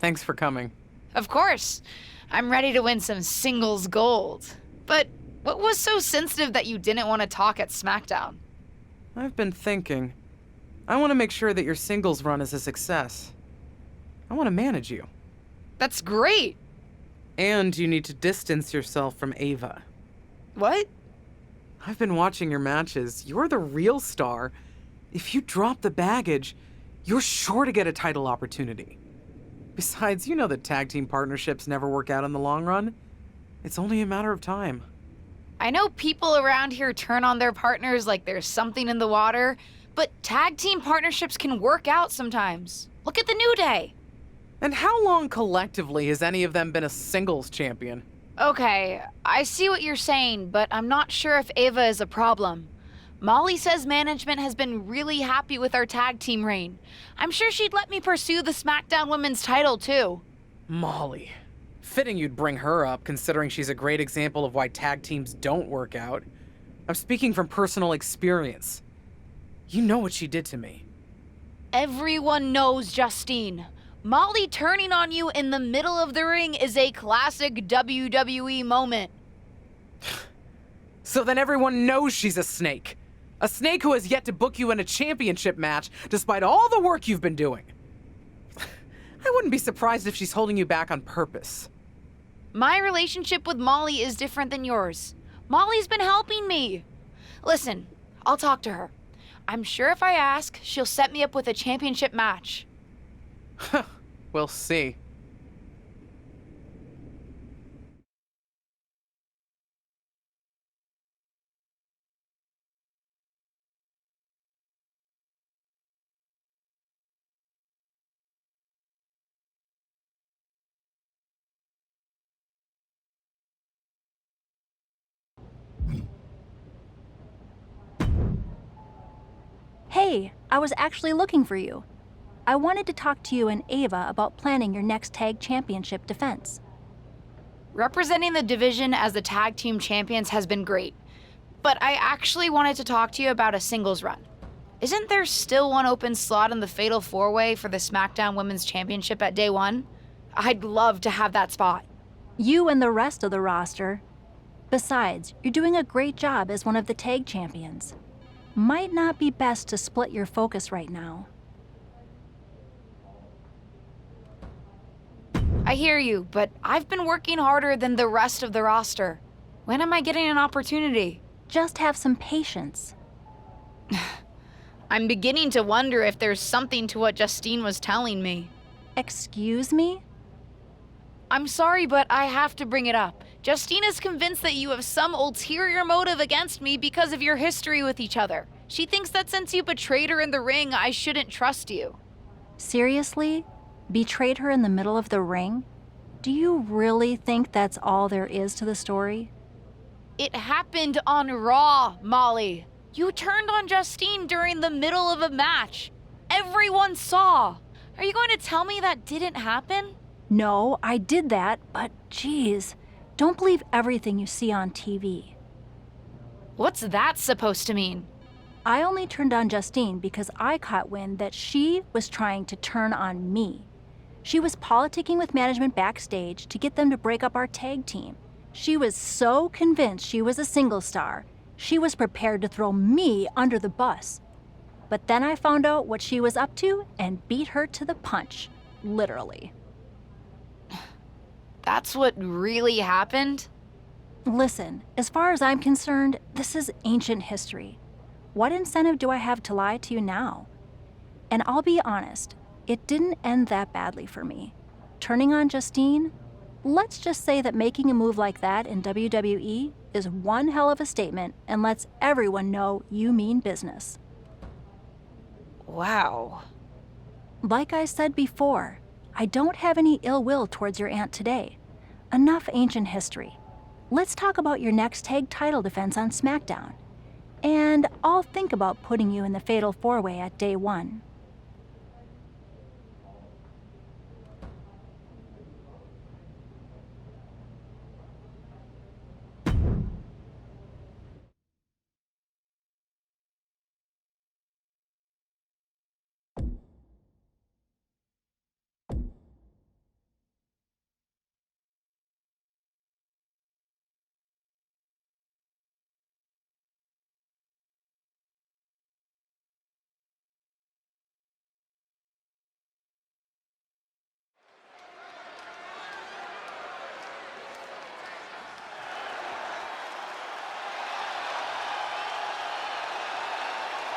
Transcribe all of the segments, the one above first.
Thanks for coming. Of course. I'm ready to win some singles gold. But what was so sensitive that you didn't want to talk at SmackDown? I've been thinking. I want to make sure that your singles run is a success. I want to manage you. That's great! And you need to distance yourself from Ava. What? I've been watching your matches. You're the real star. If you drop the baggage, you're sure to get a title opportunity. Besides, you know that tag team partnerships never work out in the long run. It's only a matter of time. I know people around here turn on their partners like there's something in the water, but tag team partnerships can work out sometimes. Look at the New Day. And how long collectively has any of them been a singles champion? Okay, I see what you're saying, but I'm not sure if Ava is a problem. Molly says management has been really happy with our tag team reign. I'm sure she'd let me pursue the SmackDown Women's title, too. Molly. Fitting you'd bring her up, considering she's a great example of why tag teams don't work out. I'm speaking from personal experience. You know what she did to me. Everyone knows, Justine. Molly turning on you in the middle of the ring is a classic WWE moment. So then everyone knows she's a snake. A snake who has yet to book you in a championship match, despite all the work you've been doing. I wouldn't be surprised if she's holding you back on purpose. My relationship with Molly is different than yours. Molly's been helping me. Listen, I'll talk to her. I'm sure if I ask, she'll set me up with a championship match. We'll see. Hey, I was actually looking for you. I wanted to talk to you and Ava about planning your next tag championship defense. Representing the division as the tag team champions has been great, but I actually wanted to talk to you about a singles run. Isn't there still one open slot in the Fatal 4-Way for the SmackDown Women's Championship at Day 1? I'd love to have that spot. You and the rest of the roster. Besides, you're doing a great job as one of the tag champions. Might not be best to split your focus right now. I hear you, but I've been working harder than the rest of the roster. When am I getting an opportunity? Just have some patience. I'm beginning to wonder if there's something to what Justine was telling me. Excuse me? I'm sorry, but I have to bring it up. Justine is convinced that you have some ulterior motive against me because of your history with each other. She thinks that since you betrayed her in the ring, I shouldn't trust you. Seriously? Betrayed her in the middle of the ring? Do you really think that's all there is to the story? It happened on Raw, Molly. You turned on Justine during the middle of a match. Everyone saw. Are you going to tell me that didn't happen? No, I did that, but geez, don't believe everything you see on TV. What's that supposed to mean? I only turned on Justine because I caught wind that she was trying to turn on me. She was politicking with management backstage to get them to break up our tag team. She was so convinced she was a single star, she was prepared to throw me under the bus. But then I found out what she was up to and beat her to the punch, literally. That's what really happened? Listen, as far as I'm concerned, this is ancient history. What incentive do I have to lie to you now? And I'll be honest, it didn't end that badly for me. Turning on Justine? Let's just say that making a move like that in WWE is one hell of a statement and lets everyone know you mean business. Wow. Like I said before, I don't have any ill will towards your aunt today. Enough ancient history. Let's talk about your next tag title defense on SmackDown. And I'll think about putting you in the Fatal 4-Way at Day 1.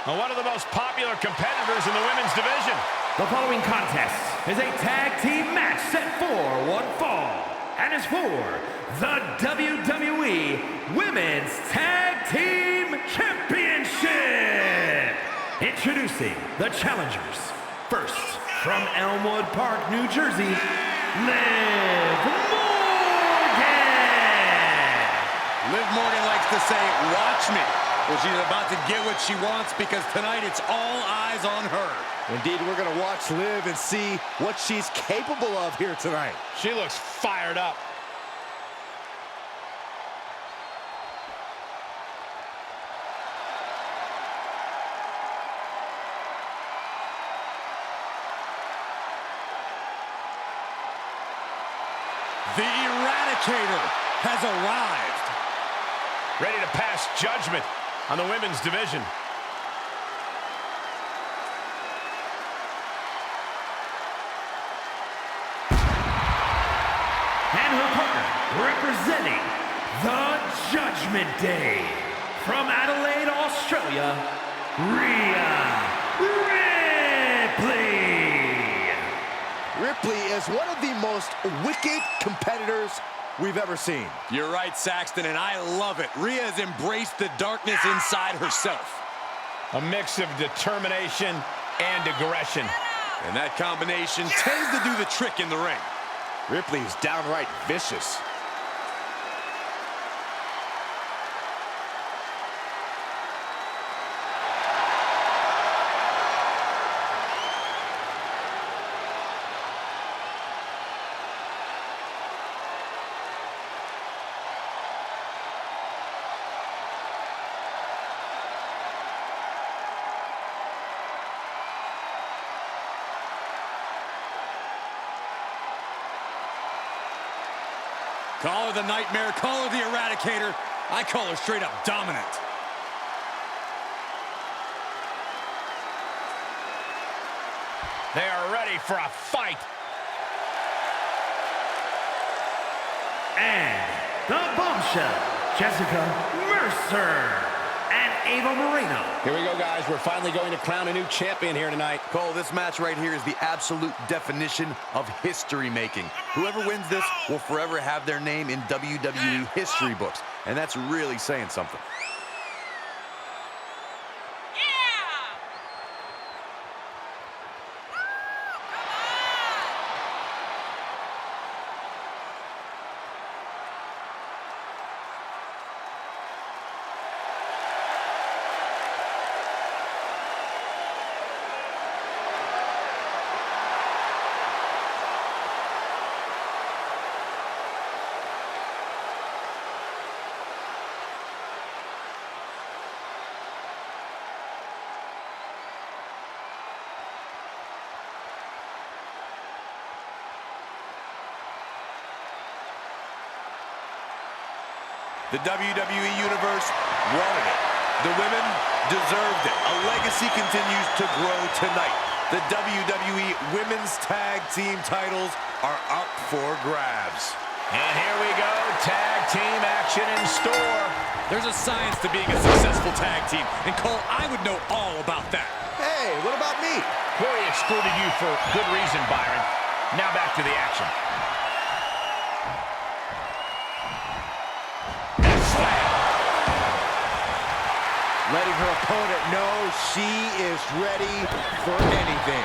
Well, one of the most popular competitors in the women's division. The following contest is a tag team match set for one fall and is for the WWE Women's Tag Team Championship. Introducing the challengers. First, from Elmwood Park, New Jersey, Liv Morgan. Liv Morgan likes to say, watch me. Well, she's about to get what she wants because tonight it's all eyes on her. Indeed, we're going to watch Liv and see what she's capable of here tonight. She looks fired up. The Eradicator has arrived. Ready to pass judgment on the women's division. And her partner, representing the Judgment Day, from Adelaide, Australia, Rhea Ripley. Ripley is one of the most wicked competitors we've ever seen. You're right, Saxton, and I love it. Rhea has embraced the darkness inside herself. A mix of determination and aggression. And that combination tends to do the trick in the ring. Ripley's downright vicious. Call her the Nightmare, call her the Eradicator. I call her straight up dominant. They are ready for a fight. And the Bombshell, Jessica Mercer and Ava Moreno. Here we go, guys. We're finally going to crown a new champion here tonight. Cole, this match right here is the absolute definition of history making. Whoever wins this will forever have their name in WWE history books. And that's really saying something. The WWE Universe wanted it. The women deserved it. A legacy continues to grow tonight. The WWE Women's Tag Team titles are up for grabs. And here we go, tag team action in store. There's a science to being a successful tag team, and Cole, I would know all about that. Hey, what about me? Corey excluded you for good reason, Byron. Now back to the action. Letting her opponent know she is ready for anything.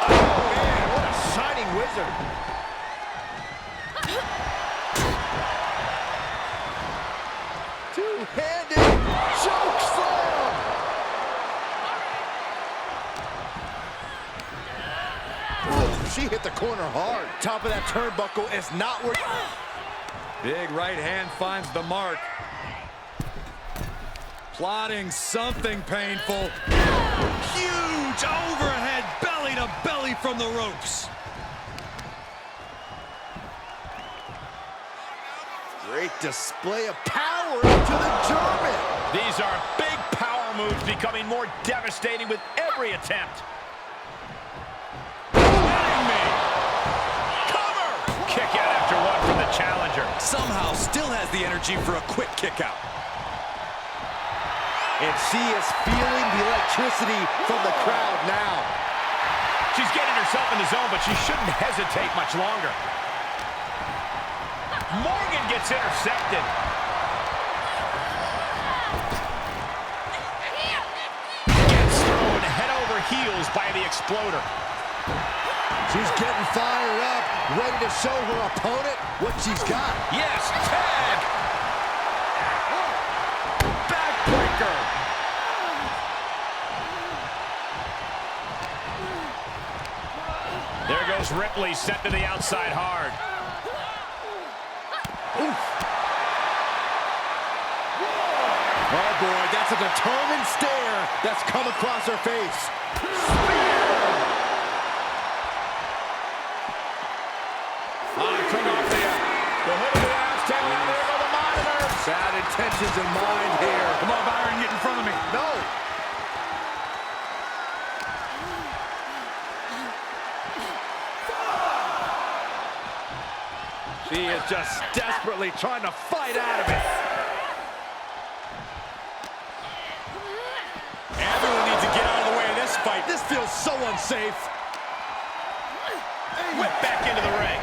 Oh, man, what a shining wizard. Two-handed choke slam. Oh, she hit the corner hard. Top of that turnbuckle is not where... Big right hand finds the mark. Plotting something painful. Huge overhead belly to belly from the ropes. Great display of power to the German. These are big power moves becoming more devastating with every attempt. Kidding me. Kick out after one from the challenger. somehow still has the energy for a quick kick out. And she is feeling the electricity from the crowd now. She's getting herself in the zone, but she shouldn't hesitate much longer. Morgan gets intercepted. Gets thrown head over heels by the Exploder. She's getting fired up, ready to show her opponent what she's got. Yes, tag! Backbreaker! There goes Ripley, set to the outside hard. Oof. Oh boy, that's a determined stare that's come across her face. Took off the hood of the Aztec. Now there go the monitors. Bad intentions in mind here. Come on, Byron, get in front of me. No. She is just desperately trying to fight out of it. Everyone needs to get out of the way of this fight. This feels so unsafe. Whip back into the ring.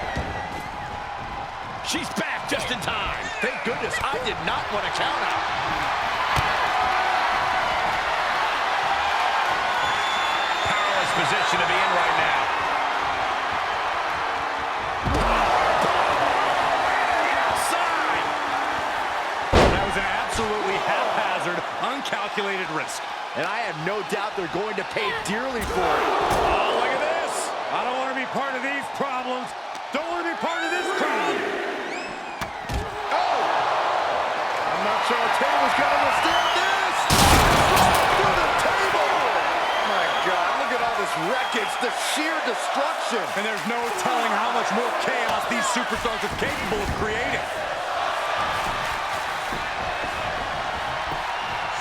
She's back just in time. Thank goodness I did not want to count out. Powerless position to be in right now. Outside. That was an absolutely haphazard, uncalculated risk. And I have no doubt they're going to pay dearly for it. Oh, look at this. I don't want to be part of these problems. Don't want to be part of this crowd. I'm not sure our table's going to withstand this. Through the table. My God, look at all this wreckage, the sheer destruction. And there's no telling how much more chaos these superstars are capable of creating.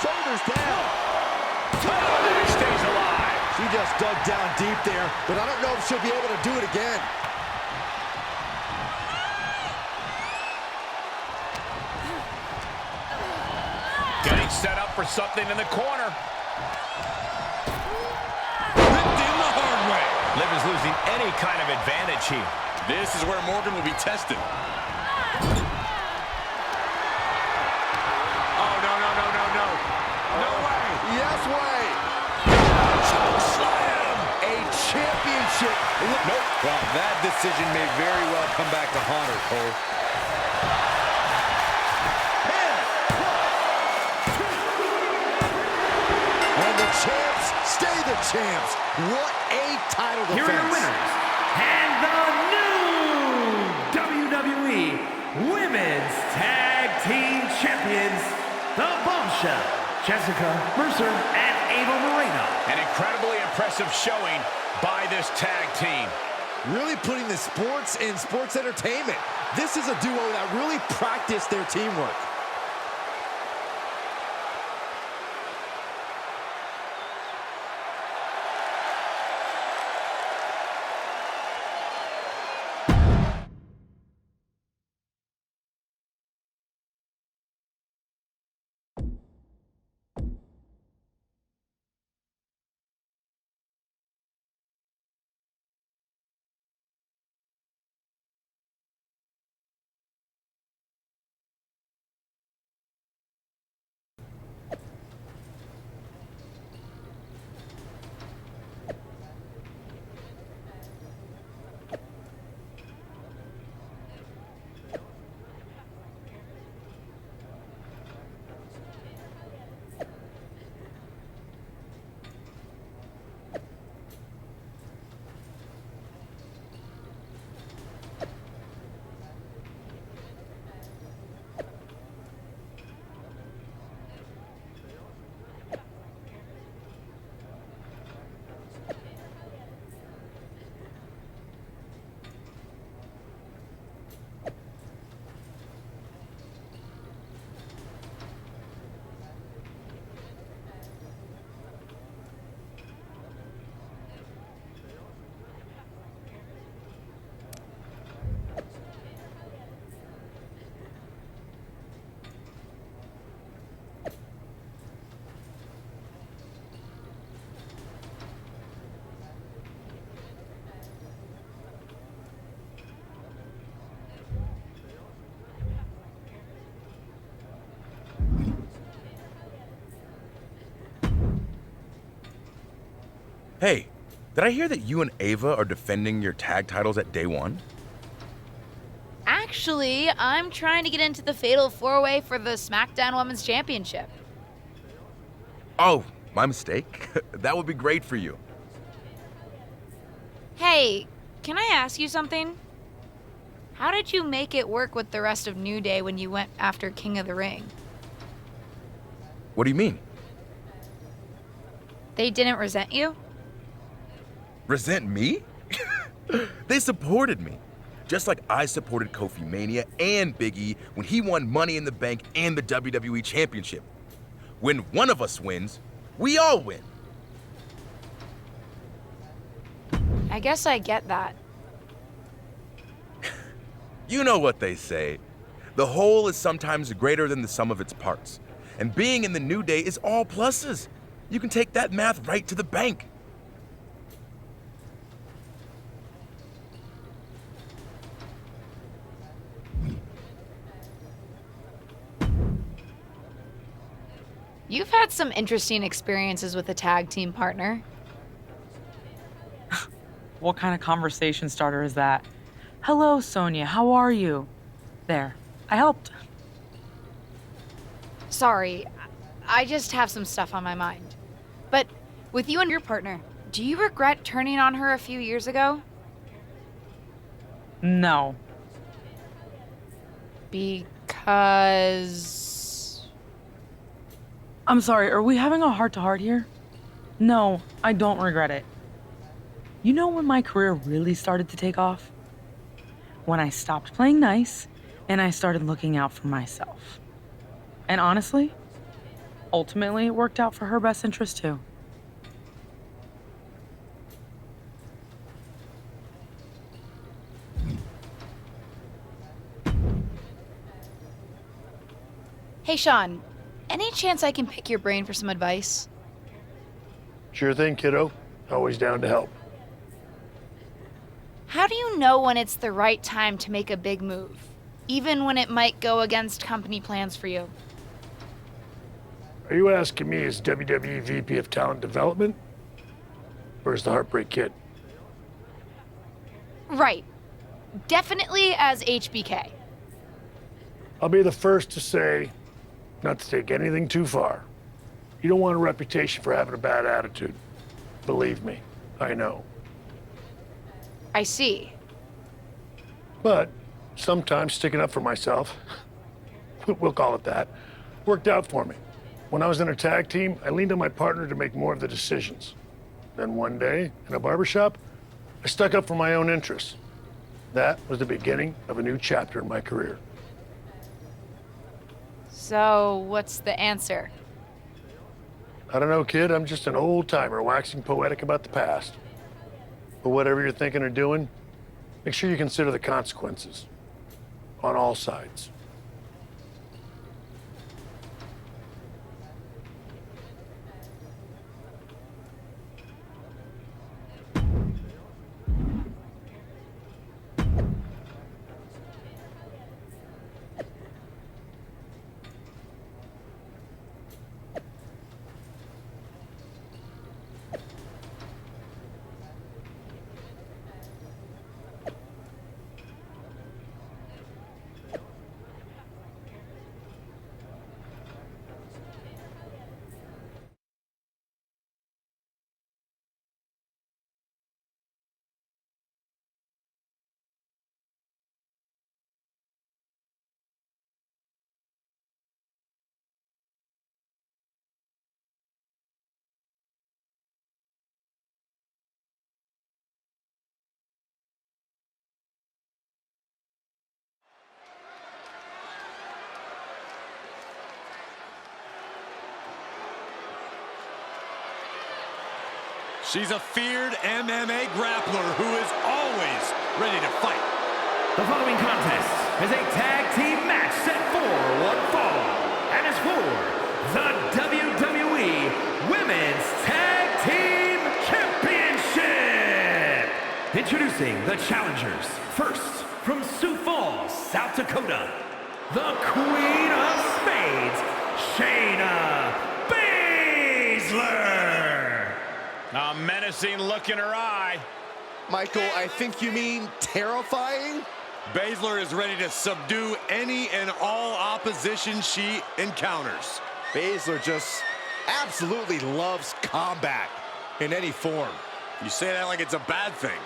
Shoulders down. He stays alive. She just dug down deep there, but I don't know if she'll be able to do it again. Getting set up for something in the corner. Ripped in the hard way. Liv is losing any kind of advantage here. This is where Morgan will be tested. Oh, no, no, no, no, no. No way. Yes way. Slam. A championship. Nope. Well, that decision may very well come back to haunt her, Cole. And the champs stay the champs. What a title defense. Here are your winners, and the new WWE Women's Tag Team Champions, the Bombshell, Jessica Mercer and Ava Moreno. An incredibly impressive showing by this tag team. Really putting the sports in sports entertainment. This is a duo that really practiced their teamwork. Hey, did I hear that you and Ava are defending your tag titles at day one? Actually, I'm trying to get into the Fatal 4-Way for the SmackDown Women's Championship. Oh, my mistake. That would be great for you. Hey, can I ask you something? How did you make it work with the rest of New Day when you went after King of the Ring? What do you mean? They didn't resent you? Resent me? They supported me. Just like I supported Kofi Mania and Big E when he won Money in the Bank and the WWE Championship. When one of us wins, we all win. I guess I get that. You know what they say. The whole is sometimes greater than the sum of its parts. And being in the New Day is all pluses. You can take that math right to the bank. You've had some interesting experiences with a tag team partner. What kind of conversation starter is that? Hello, Sonya, how are you? There, I helped. Sorry, I just have some stuff on my mind. But with you and your partner, do you regret turning on her a few years ago? No. Because... I'm sorry, are we having a heart-to-heart here? No, I don't regret it. You know when my career really started to take off? When I stopped playing nice and I started looking out for myself. And honestly, ultimately it worked out for her best interest too. Hey, Sean, any chance I can pick your brain for some advice? Sure thing, kiddo. Always down to help. How do you know when it's the right time to make a big move, even when it might go against company plans for you? Are you asking me as WWE VP of Talent Development? Or as the Heartbreak Kid? Right. Definitely as HBK. I'll be the first to say, not to take anything too far. You don't want a reputation for having a bad attitude. Believe me, I know. I see. But sometimes sticking up for myself, we'll call it that, worked out for me. When I was in a tag team, I leaned on my partner to make more of the decisions. Then one day, in a barbershop, I stuck up for my own interests. That was the beginning of a new chapter in my career. So, what's the answer? I don't know, kid. I'm just an old-timer waxing poetic about the past. But whatever you're thinking or doing, make sure you consider the consequences. On all sides. She's a feared MMA grappler who is always ready to fight. The following contest is a tag team match set for one fall and is for the WWE Women's Tag Team Championship. Introducing the challengers. First, from Sioux Falls, South Dakota, the Queen of Spades, Shayna Baszler. A menacing look in her eye. Michael, I think you mean terrifying? Baszler is ready to subdue any and all opposition she encounters. Baszler just absolutely loves combat in any form. You say that like it's a bad thing.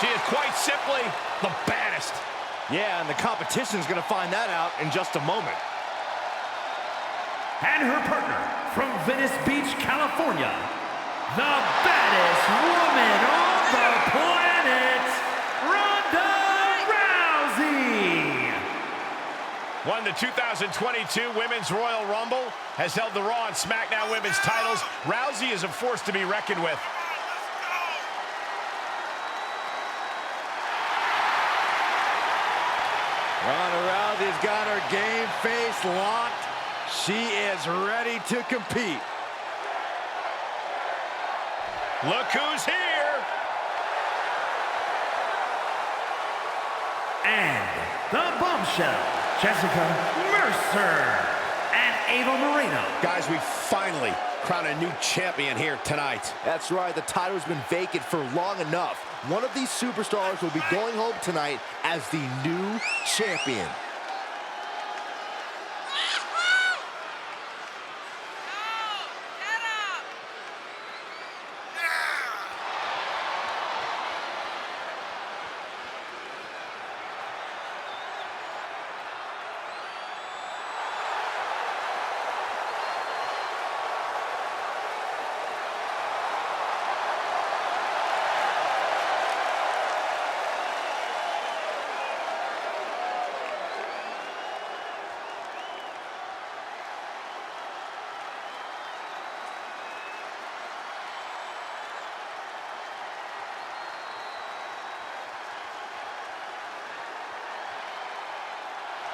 She is quite simply the baddest. Yeah, and the competition's gonna find that out in just a moment. And her partner from Venice Beach, California, the baddest woman on the planet, Ronda Rousey. Won the 2022 Women's Royal Rumble, has held the Raw and SmackDown Women's titles. Rousey is a force to be reckoned with. Ronda Rousey's got her game face locked. She is ready to compete. Look who's here. And the bombshell, Jessica Mercer and Ava Moreno. Guys, we finally crowned a new champion here tonight. That's right, the title's been vacant for long enough. One of these superstars will be going home tonight as the new champion.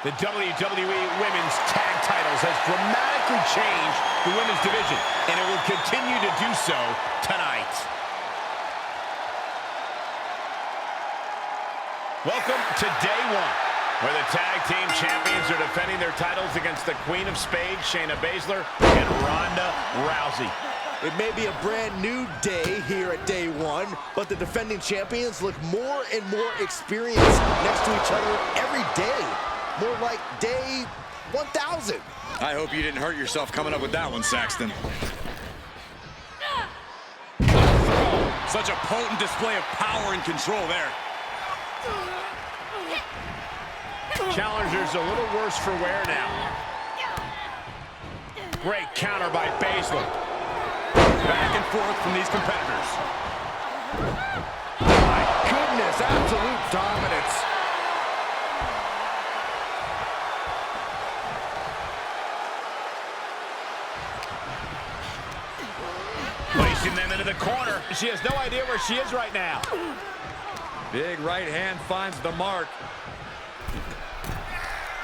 The WWE Women's Tag Titles has dramatically changed the women's division, and it will continue to do so tonight. Welcome to day one, where the tag team champions are defending their titles against the Queen of Spades, Shayna Baszler, and Ronda Rousey. It may be a brand new day here at day one, but the defending champions look more and more experienced next to each other every day. More like day 1,000. I hope you didn't hurt yourself coming up with that one, Saxton. Such a potent display of power and control there. Challenger's a little worse for wear now. Great counter by Baszler. Back and forth from these competitors. My goodness, absolute dominance. Placing them into the corner. She has no idea where she is right now. Big right hand finds the mark.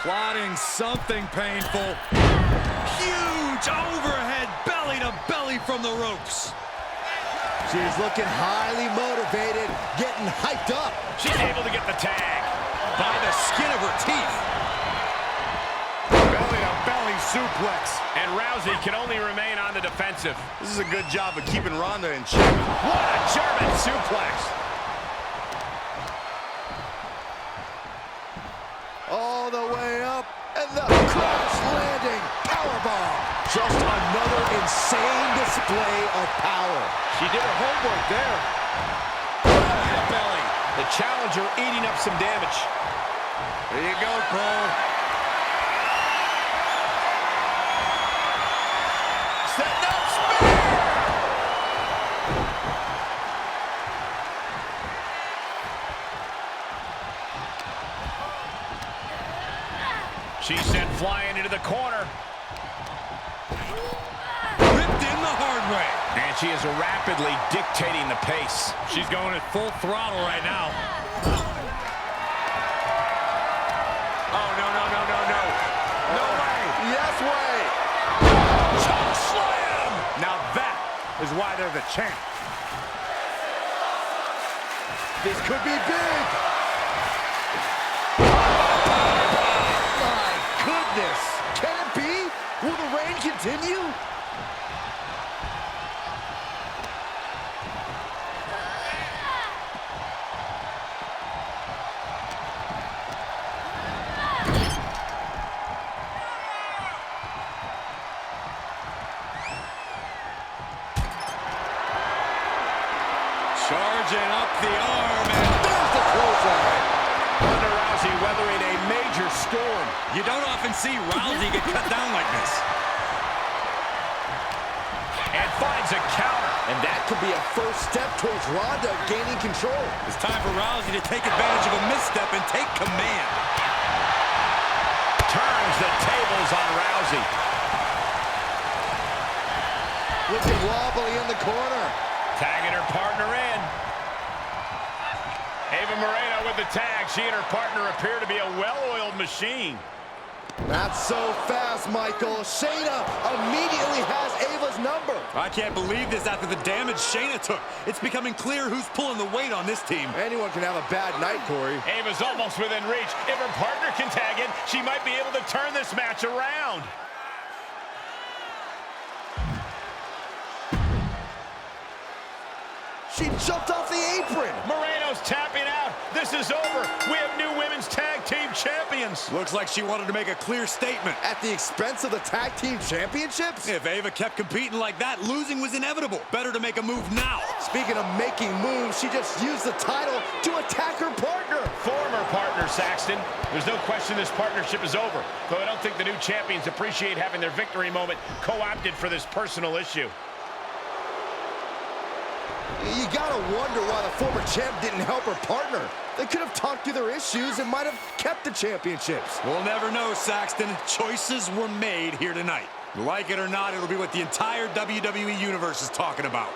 Plotting something painful. Huge overhead belly to belly from the ropes. She's looking highly motivated, getting hyped up. She's able to get the tag By the skin of her teeth. Belly to belly suplex. and Rousey can only remain on the defensive. This is a good job of keeping Ronda in check. What a German suplex. All the way up, and the crash landing powerbomb. Just another insane display of power. She did her homework there. Right to belly. The challenger eating up some damage. There you go, Cole. Setting up spear. She's sent flying into the corner. Ripped in the hard way. And And she is rapidly dictating the pace. She's going at full throttle right now. Oh, no, no, no, no, no. No way. Yes way. Choke slam! Now that is why they're the champ. This could be big. My goodness. Can it be? Will the reign continue? Charging up the arm, and There's the clothesline. Ronda Rousey weathering a major storm. you don't often see Rousey get cut down like this. And finds a counter. And that could be a first step towards Ronda gaining control. It's time for Rousey to take advantage of a misstep and take command. Turns the tables on Rousey. Looking wobbly in the corner. Tagging her partner in. Ava Moreno with the tag. She and her partner appear to be a well-oiled machine. Not so fast, Michael. Shayna immediately has Ava's number. I can't believe this after the damage Shayna took. It's becoming clear who's pulling the weight on this team. Anyone can have a bad night, Corey. Ava's almost within reach. If her partner can tag in, she might be able to turn this match around. She jumped off the apron. Moreno's tapping out. This is over. We have new women's tag team champions. Looks like she wanted to make a clear statement. At the expense of the tag team championships? If Ava kept competing like that, losing was inevitable. Better to make a move now. Speaking of making moves, she just used the title to attack her partner. Former partner, Saxton. There's no question this partnership is over, though I don't think the new champions appreciate having their victory moment co-opted for this personal issue. You gotta wonder why the former champ didn't help her partner. They could have talked through their issues and might have kept the championships. We'll never know, Saxton. Choices were made here tonight. Like it or not, it'll be what the entire WWE Universe is talking about.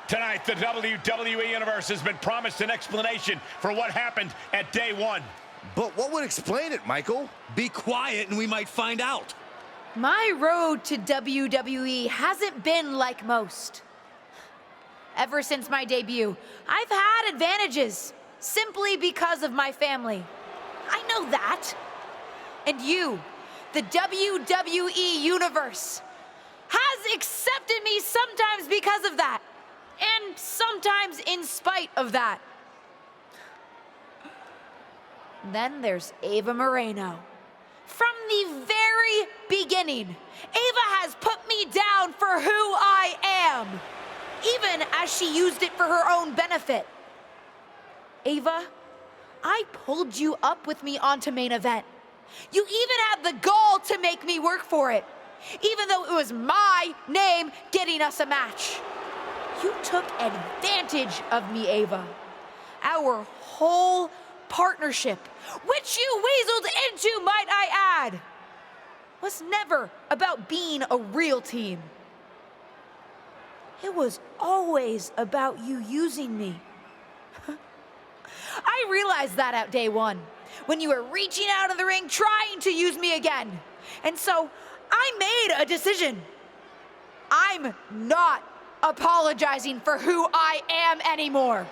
Tonight, the WWE Universe has been promised an explanation for what happened at Day 1. But what would explain it, Michael? Be quiet and we might find out. My road to WWE hasn't been like most. Ever since my debut, I've had advantages simply because of my family. I know that. And you, the WWE Universe, has accepted me sometimes because of that, and sometimes in spite of that. Then there's Ava Moreno. From the very beginning, Ava has put me down for who I am, even as she used it for her own benefit. Ava, I pulled you up with me onto main event. You even had the gall to make me work for it, even though it was my name getting us a match. You took advantage of me, Ava. Our whole partnership, which you weaseled into, might I add, was never about being a real team. It was always about you using me. I realized that at Day 1, when you were reaching out of the ring trying to use me again. And so I made a decision. I'm not apologizing for who I am anymore.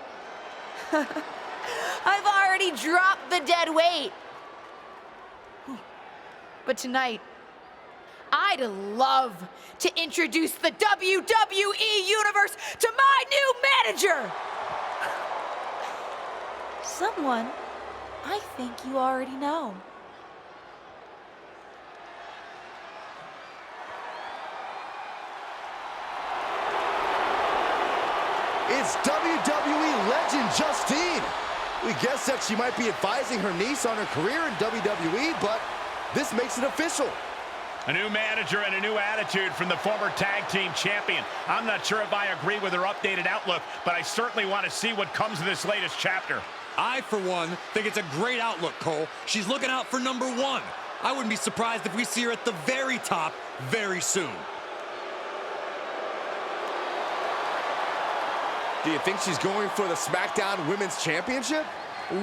I've already dropped the dead weight. But tonight, I'd love to introduce the WWE Universe to my new manager. Someone I think you already know. It's WWE legend Justine. We guessed that she might be advising her niece on her career in WWE, but this makes it official. A new manager and a new attitude from the former tag team champion. I'm not sure if I agree with her updated outlook, but I certainly want to see what comes of this latest chapter. I, for one, think it's a great outlook, Cole. She's looking out for number one. I wouldn't be surprised if we see her at the very top very soon. Do you think she's going for the SmackDown Women's Championship?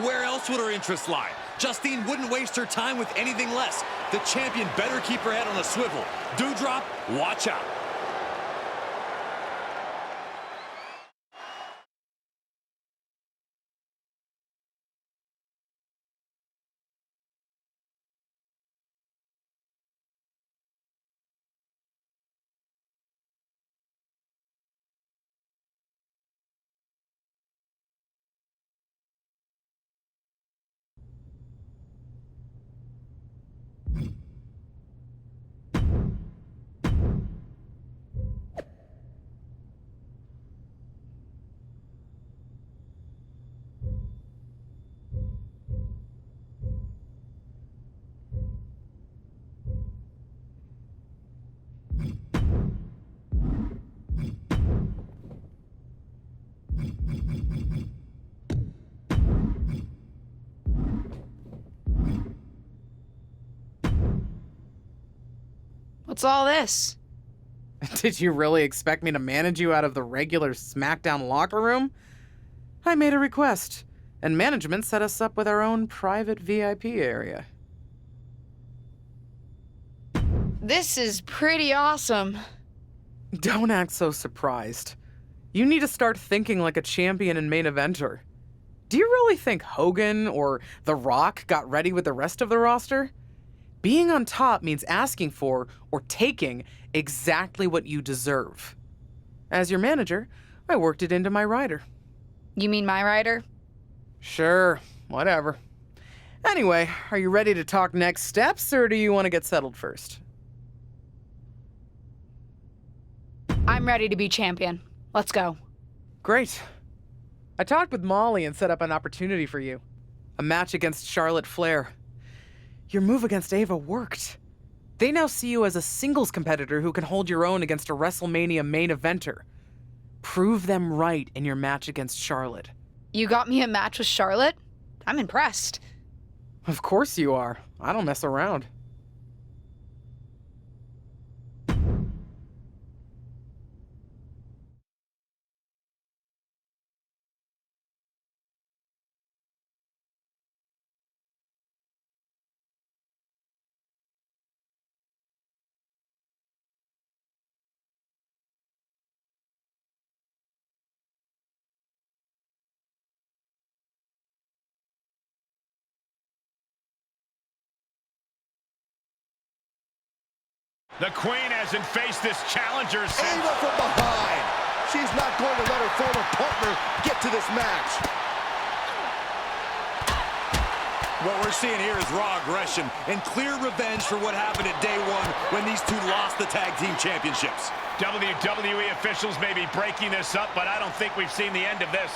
Where else would her interest lie? Justine wouldn't waste her time with anything less. The champion better keep her head on a swivel. Dewdrop, watch out. What's all this? Did you really expect me to manage you out of the regular SmackDown locker room? I made a request, and management set us up with our own private VIP area. This is pretty awesome. Don't act so surprised. You need to start thinking like a champion and main eventer. Do you really think Hogan or The Rock got ready with the rest of the roster? Being on top means asking for or taking exactly what you deserve. As your manager, I worked it into my rider. You mean my rider? Sure, whatever. Anyway, are you ready to talk next steps, or do you want to get settled first? I'm ready to be champion. Let's go. Great. I talked with Molly and set up an opportunity for you. A match against Charlotte Flair. Your move against Ava worked. They now see you as a singles competitor who can hold your own against a WrestleMania main eventer. Prove them right in your match against Charlotte. You got me a match with Charlotte? I'm impressed. Of course you are. I don't mess around. The Queen hasn't faced this challenger since... Ava from behind. She's not going to let her former partner get to this match. What we're seeing here is raw aggression and clear revenge for what happened at day one when these two lost the tag team championships. WWE officials may be breaking this up, but I don't think we've seen the end of this.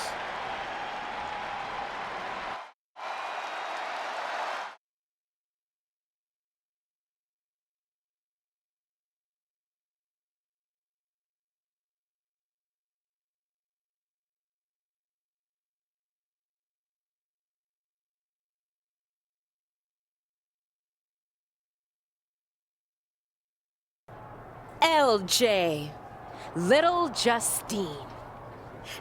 LJ, Little Justine.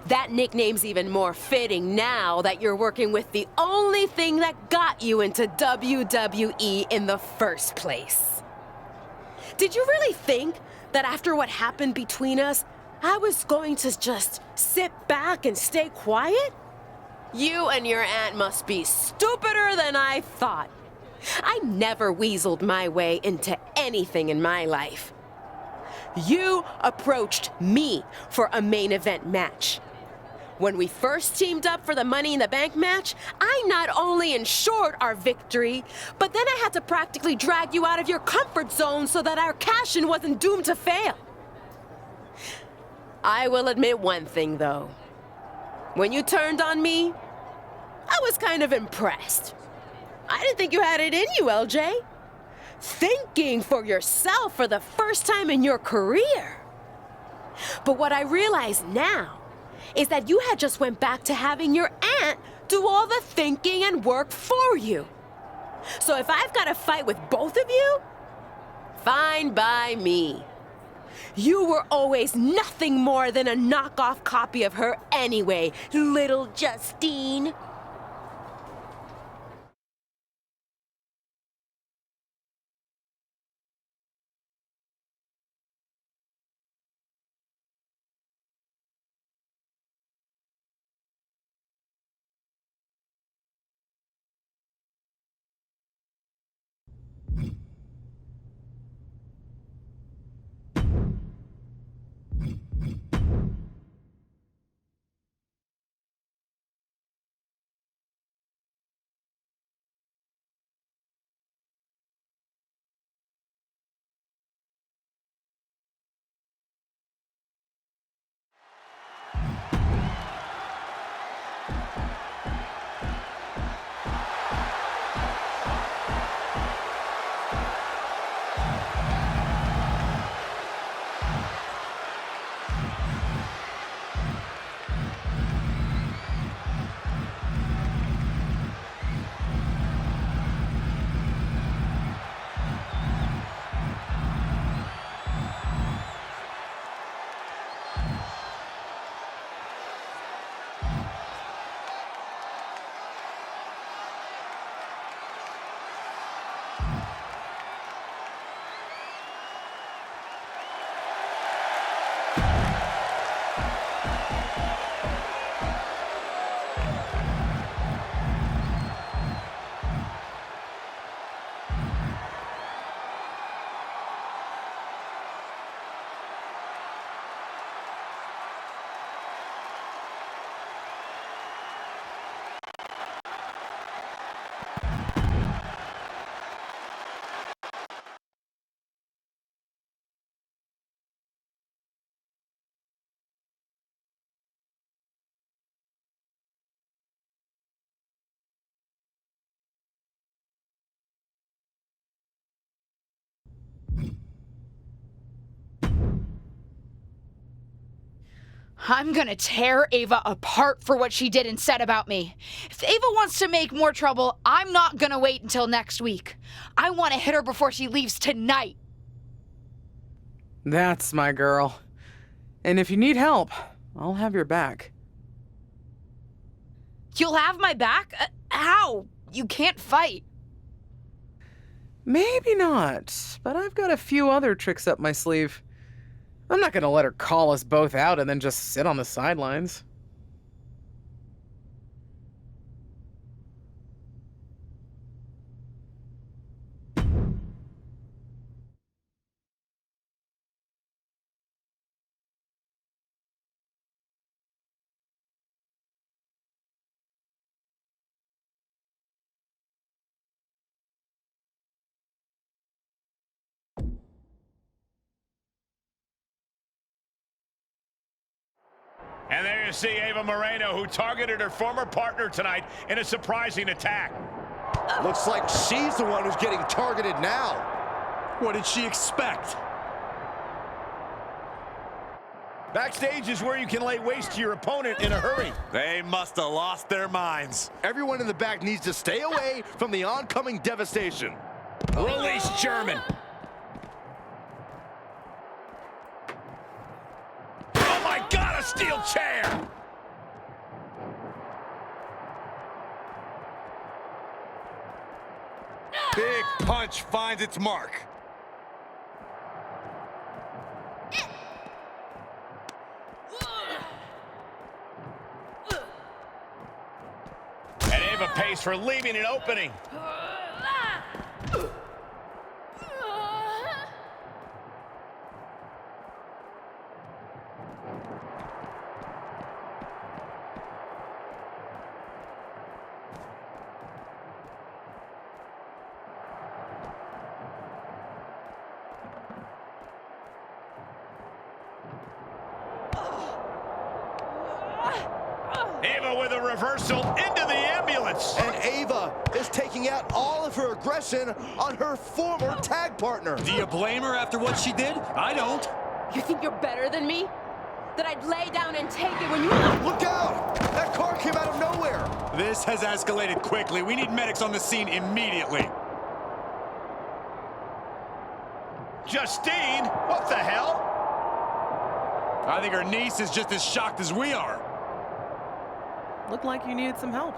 That nickname's even more fitting now that you're working with the only thing that got you into WWE in the first place. Did you really think that after what happened between us, I was going to just sit back and stay quiet? You and your aunt must be stupider than I thought. I never weaseled my way into anything in my life. You approached me for a main event match. When we first teamed up for the Money in the Bank match, I not only ensured our victory, but then I had to practically drag you out of your comfort zone so that our cash-in wasn't doomed to fail. I will admit one thing, though. When you turned on me, I was kind of impressed. I didn't think you had it in you, LJ. Thinking for yourself for the first time in your career. But what I realize now is that you had just went back to having your aunt do all the thinking and work for you. So if I've got to fight with both of you, fine by me. You were always nothing more than a knockoff copy of her anyway, little Justine. I'm gonna tear Ava apart for what she did and said about me. If Ava wants to make more trouble, I'm not gonna wait until next week. I want to hit her before she leaves tonight. That's my girl. And if you need help, I'll have your back. You'll have my back? How? You can't fight. Maybe not, but I've got a few other tricks up my sleeve. I'm not gonna let her call us both out and then just sit on the sidelines. And there you see Ava Moreno, who targeted her former partner tonight in a surprising attack. Looks like she's the one who's getting targeted now. What did she expect? Backstage is where you can lay waste to your opponent in a hurry. They must have lost their minds. Everyone in the back needs to stay away from the oncoming devastation. Release German. Oh my God, a steel chair! Big punch finds its mark. And Ava pays for leaving an opening. Ava with a reversal into the ambulance. And Ava is taking out all of her aggression on her former tag partner. Do you blame her after what she did? I don't. You think you're better than me? that I'd lay down and take it when you... Look out! That car came out of nowhere! This has escalated quickly. We need medics on the scene immediately. Justine, what the hell? I think her niece is just as shocked as we are. Looked like you needed some help.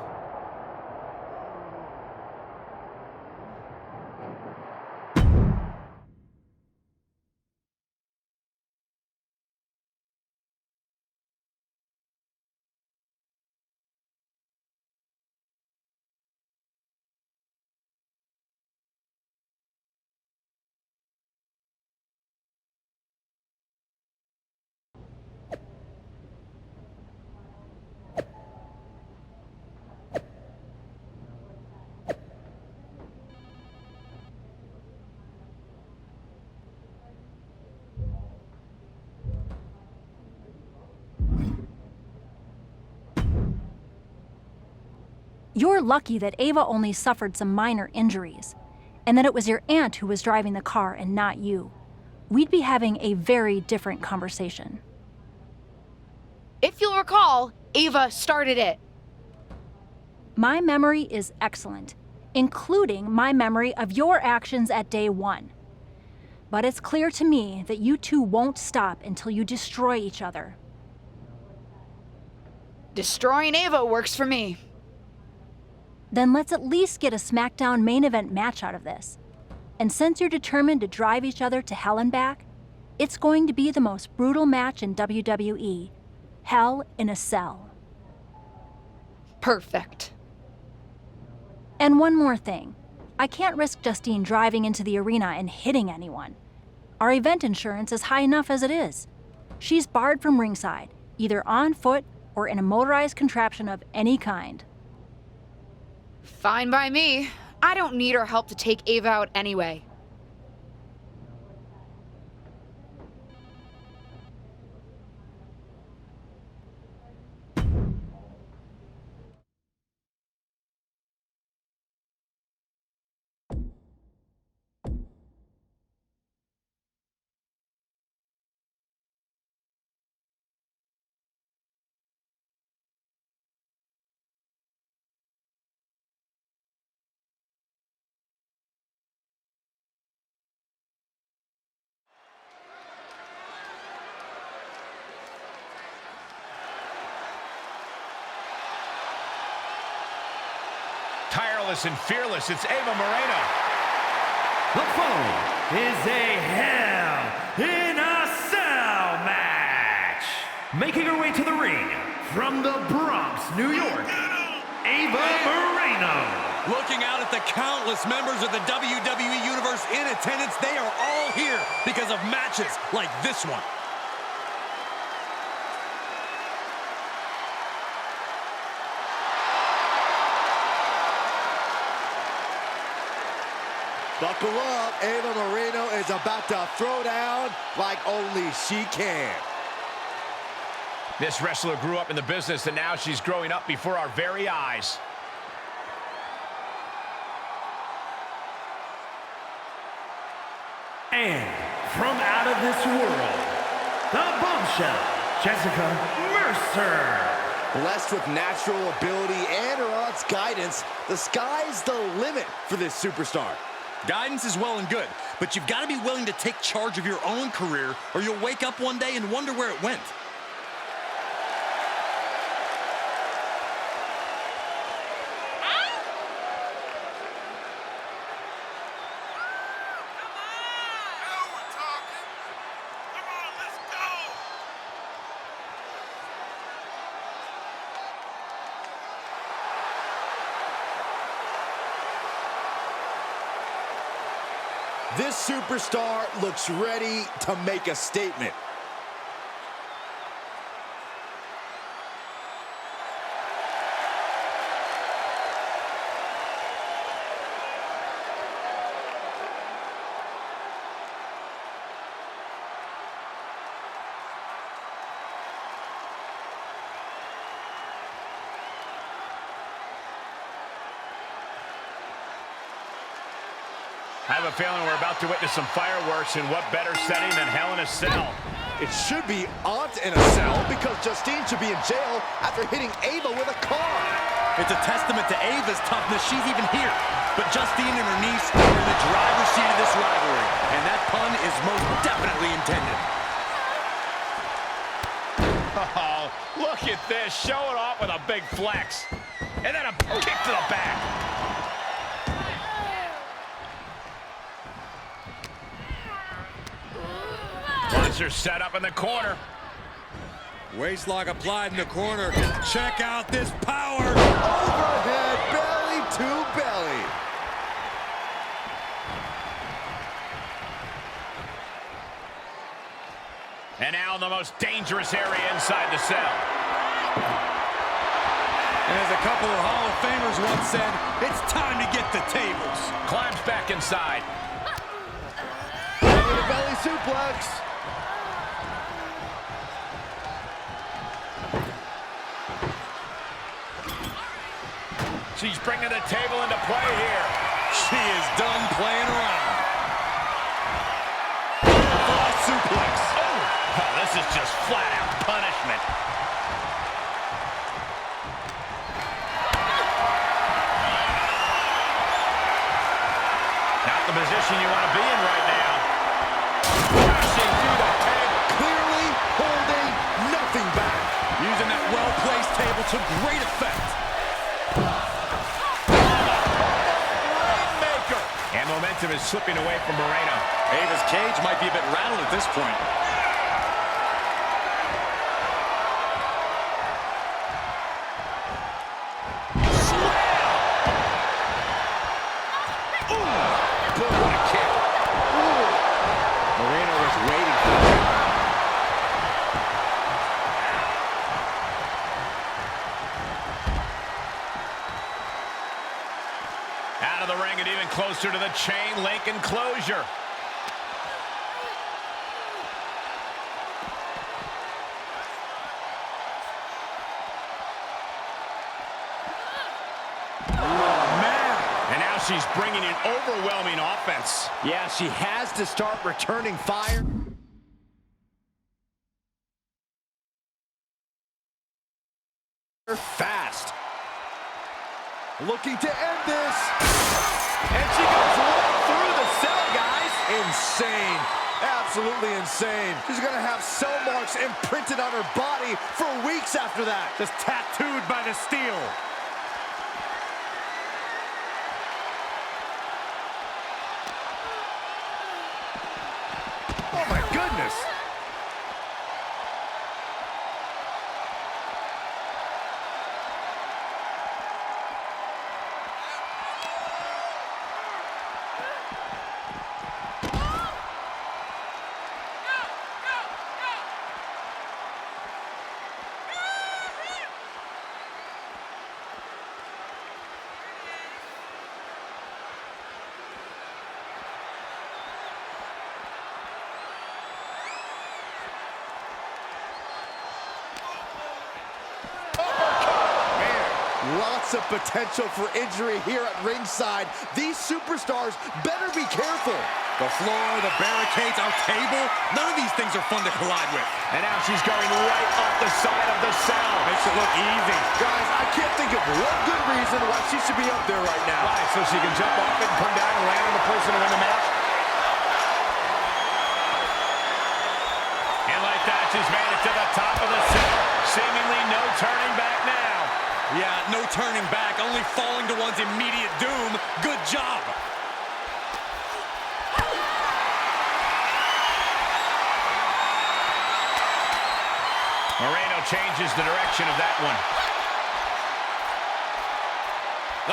You're lucky that Ava only suffered some minor injuries, and that it was your aunt who was driving the car and not you. We'd be having a very different conversation. If you'll recall, Ava started it. My memory is excellent, including my memory of your actions at day one. But it's clear to me that you two won't stop until you destroy each other. Destroying Ava works for me. Then let's at least get a SmackDown main event match out of this. And since you're determined to drive each other to hell and back, it's going to be the most brutal match in WWE. Hell in a Cell. Perfect. And one more thing. I can't risk Justine driving into the arena and hitting anyone. Our event insurance is high enough as it is. She's barred from ringside, either on foot or in a motorized contraption of any kind. Fine by me. I don't need her help to take Ava out anyway. Tireless and fearless, it's Ava Moreno. The following is a Hell in a Cell match. Making her way to the ring from the Bronx, New York, Ava Moreno. Looking out at the countless members of the WWE Universe in attendance, they are all here because of matches like this one. Buckle up, Ava Moreno is about to throw down like only she can. This wrestler grew up in the business, and now she's growing up before our very eyes. And from out of this world, the bombshell, Jessica Mercer. Blessed with natural ability and her aunt's guidance, the sky's the limit for this superstar. Guidance is well and good, but you've got to be willing to take charge of your own career, or you'll wake up one day and wonder where it went. This superstar looks ready to make a statement. I have a feeling we're about to witness some fireworks, in what better setting than Hell in a Cell. It should be Aunt in a cell because Justine should be in jail after hitting Ava with a car. It's a testament to Ava's toughness she's even here. But Justine and her niece are in the driver's seat of this rivalry, and that pun is most definitely intended. Oh, look at this. Show it off with a big flex. And then a kick to the back. Monster set up in the corner. Waistlock applied in the corner. Check out this power. Overhead, belly to belly. And now in the most dangerous area inside the cell. And as a couple of Hall of Famers once said, it's time to get the tables. Climbs back inside. Belly to belly suplex. She's bringing the table into play here. She is done playing around. Suplex. Oh, this is just flat-out punishment. Not the position you want to be in right now. Crashing through the table. Clearly holding nothing back. Using that well-placed table to great effect. Rainmaker. And momentum is slipping away from Moreno. Ava's cage might be a bit rattled at this point. Out of the ring and even closer to the chain link enclosure. Oh, man. And now she's bringing in overwhelming offense. Yeah, she has to start returning fire. Fast. Looking to end this. And she goes right through the cell, guys. Insane. Absolutely insane. She's going to have cell marks imprinted on her body for weeks after that. Just tattooed by the steel. Oh, my goodness. Lots of potential for injury here at ringside. These superstars better be careful. The floor, the barricades, our table, none of these things are fun to collide with. And now she's going right up the side of the cell. Makes it look easy. Guys, I can't think of one good reason why she should be up there right now. Why? So she can jump off it and come down and land on the person to win the match? And like that, she's made it to the top of the cell. Seemingly no turning back now. Yeah, no turning back, only falling to one's immediate doom. Good job. Moreno changes the direction of that one.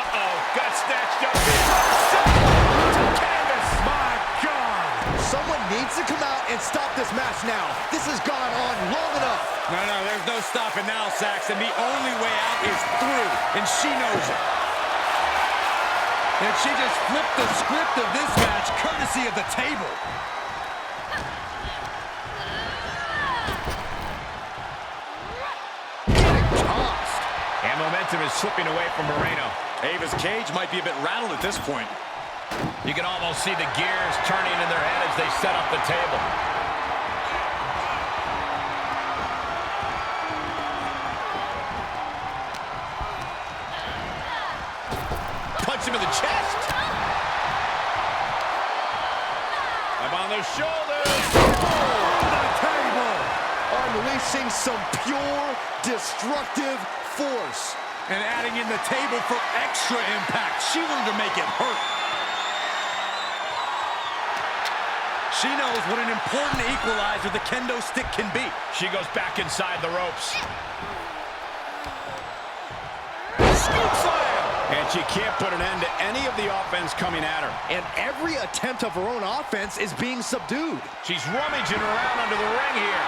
Uh-oh, got snatched up here. To canvas. My God. Someone needs to come out and stop this match now. This has gone on long enough. No, there's no stopping now, Saxton. The only way out is through, and she knows it. And she just flipped the script of this match, courtesy of the table. Getting tossed. And momentum is slipping away from Moreno. Ava's cage might be a bit rattled at this point. You can almost see the gears turning in their head as they set up the table. hits him in the chest. Up on the shoulders. The table. Unleashing some pure destructive force. And adding in the table for extra impact. She wanted to make it hurt. She knows what an important equalizer the kendo stick can be. She goes back inside the ropes. Scoop slam. And she can't put an end to any of the offense coming at her. And every attempt of her own offense is being subdued. She's rummaging around under the ring here.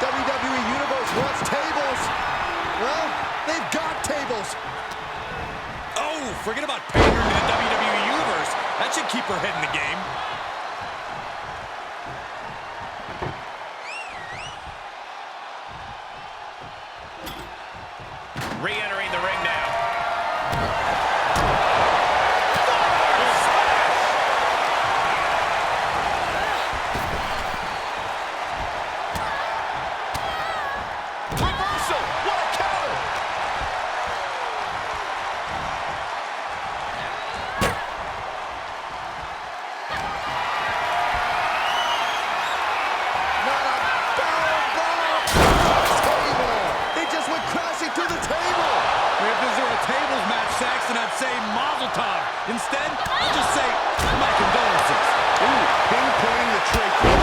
WWE Universe wants tables. Well, they've got tables. Oh, forget about pandering to the WWE Universe. That should keep her head in the game. Re-entering the ring now. Reversal. What a counter. Not a barrel bomb. Table. They just went crashing through the table. If this were a tables match, Saxton, I'd say Mazel Tov. Instead, I'll just say my condolences. Ooh, pinpointing the trachea.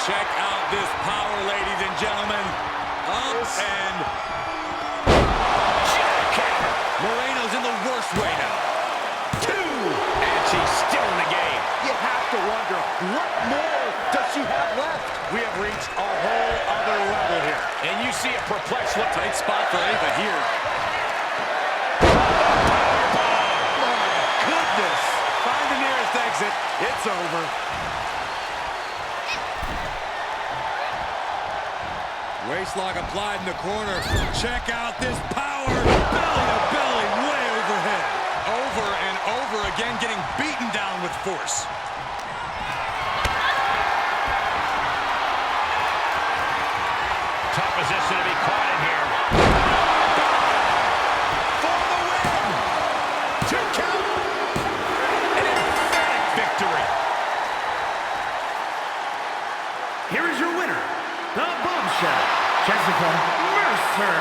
Check out this power, ladies and gentlemen. Up and... Moreno's in the worst way now. And she's still in the game. You have to wonder, what more does she have left? We have reached a whole other level here. And you see a perplexed look. Tight spot for Ava here. Goodness. Find the nearest exit. It's over. Waistlock applied in the corner. Check out this power. Belly to belly, way overhead. Over and over again, getting beaten down with force. Tough position to be caught in here. For the win. 2 count. An emphatic victory. Here is your winner, the Bombshell, Jessica Mercer.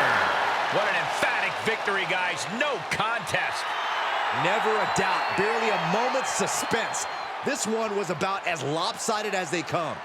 What an emphatic victory, guys. No contest. Never a doubt, barely a moment's suspense. This one was about as lopsided as they come.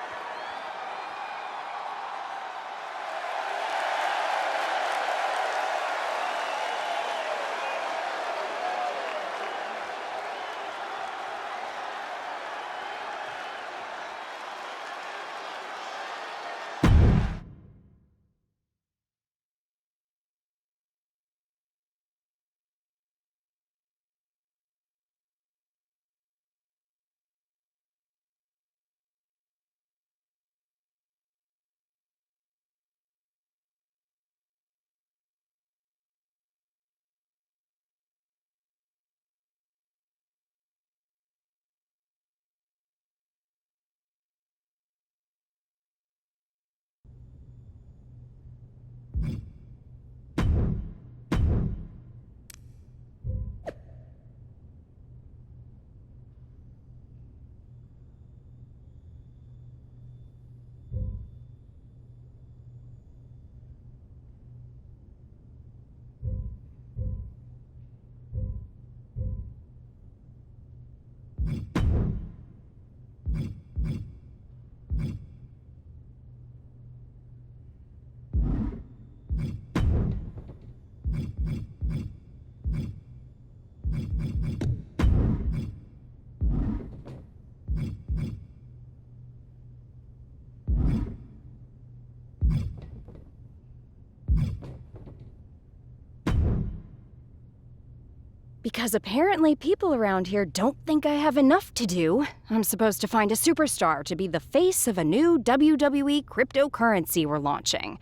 Because apparently people around here don't think I have enough to do. I'm supposed to find a superstar to be the face of a new WWE cryptocurrency we're launching.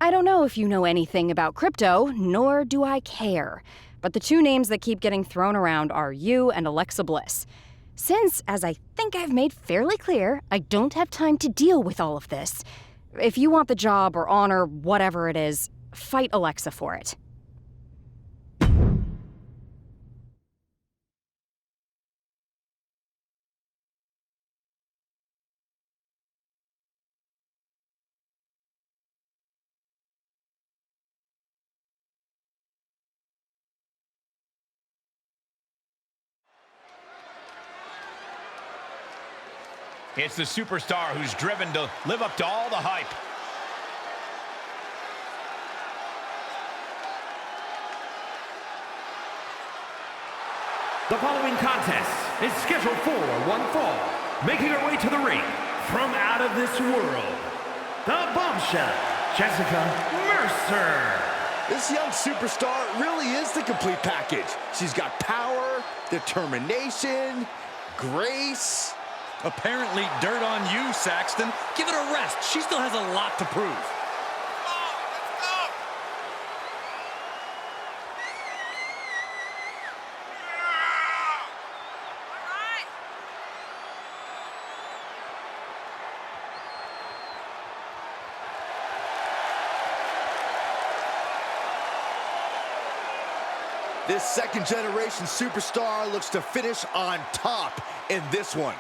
I don't know if you know anything about crypto, nor do I care. But the two names that keep getting thrown around are you and Alexa Bliss. Since, as I think I've made fairly clear, I don't have time to deal with all of this, If you want the job or honor, whatever it is, fight Alexa for it. It's the superstar who's driven to live up to all the hype. The following contest is scheduled for one fall. Making her way to the ring from out of this world, the bombshell, Jessica Mercer. This young superstar really is the complete package. She's got power, determination, grace. Apparently dirt on you, Saxton. Give it a rest. She still has a lot to prove. This second-generation superstar looks to finish on top in this one.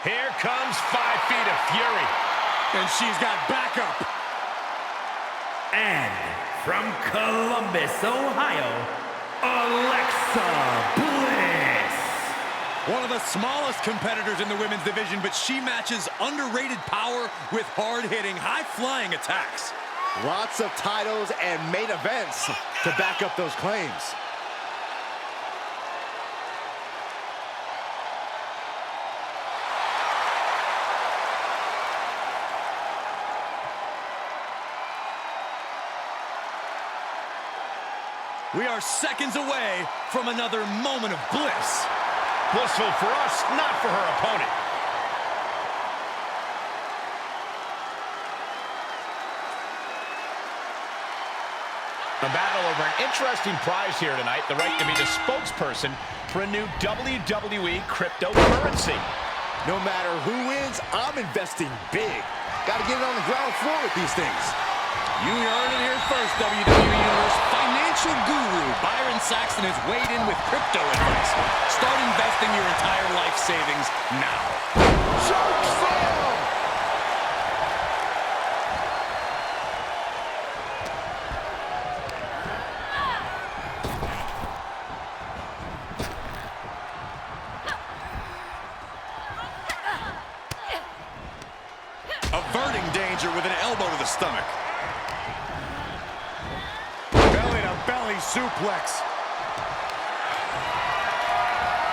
Here comes 5 feet of fury. And she's got backup. And from Columbus, Ohio, Alexa Bliss. One of the smallest competitors in the women's division, but she matches underrated power with hard-hitting, high-flying attacks. Lots of titles and main events to back up those claims. We are seconds away from another moment of bliss. Blissful for us, not for her opponent. A battle over an interesting prize here tonight, the right to be the spokesperson for a new WWE cryptocurrency. No matter who wins, I'm investing big. Got to get it on the ground floor with these things. You heard it here first, WWE Universe. Financial guru Byron Saxton has weighed in with crypto advice. Start investing your entire life savings now. Choke slam! Averting danger with an elbow to the stomach. Belly suplex.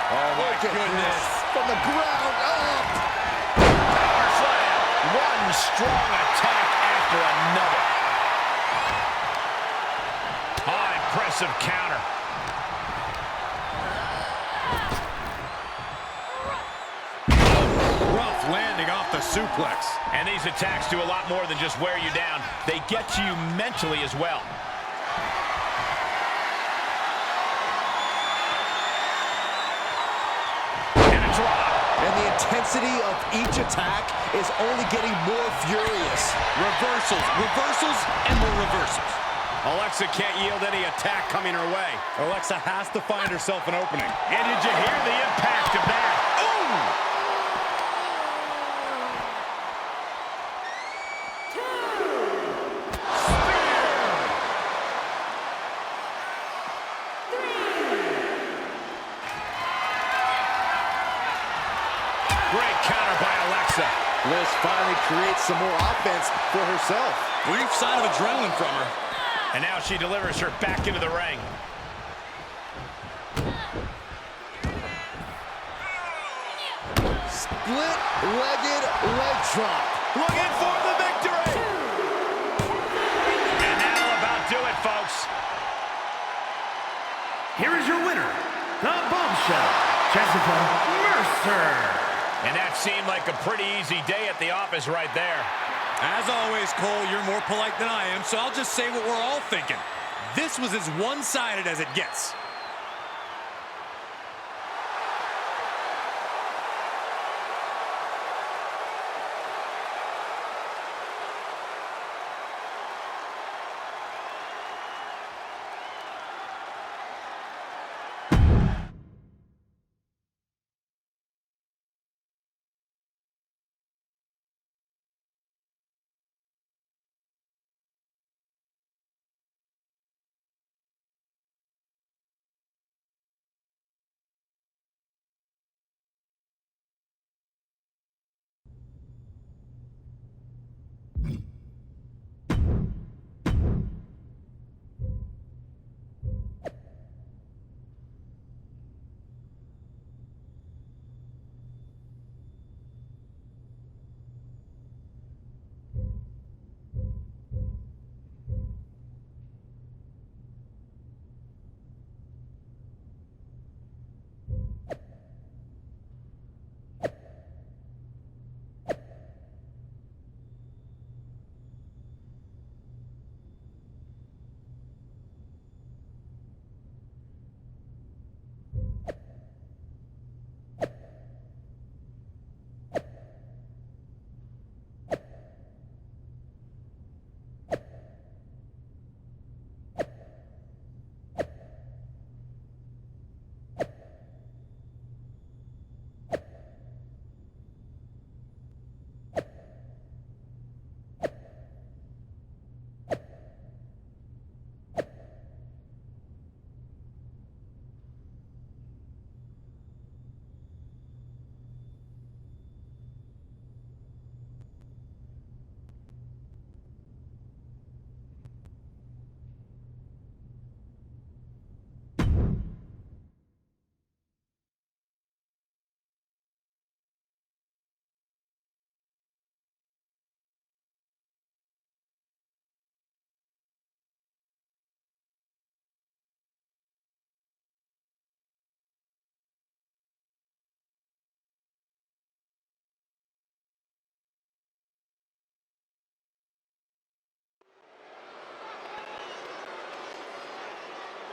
Oh my goodness. From the ground up. Power slam. One strong attack after another. Oh, impressive counter. Rough landing off the suplex. And these attacks do a lot more than just wear you down. They get to you mentally as well. And the intensity of each attack is only getting more furious. Reversals, and more reversals. Alexa can't yield any attack coming her way. Alexa has to find herself an opening. And did you hear the impact of that? Ooh! Great counter by Alexa. Bliss finally creates some more offense for herself. Brief sign of adrenaline from her. And now she delivers her back into the ring. split-legged leg drop. Looking for the victory. And that'll about do it, folks. Here is your winner, the Bombshell, Jessica Mercer. And that seemed like a pretty easy day at the office right there. As always, Cole, you're more polite than I am, so I'll just say what we're all thinking. This was as one-sided as it gets.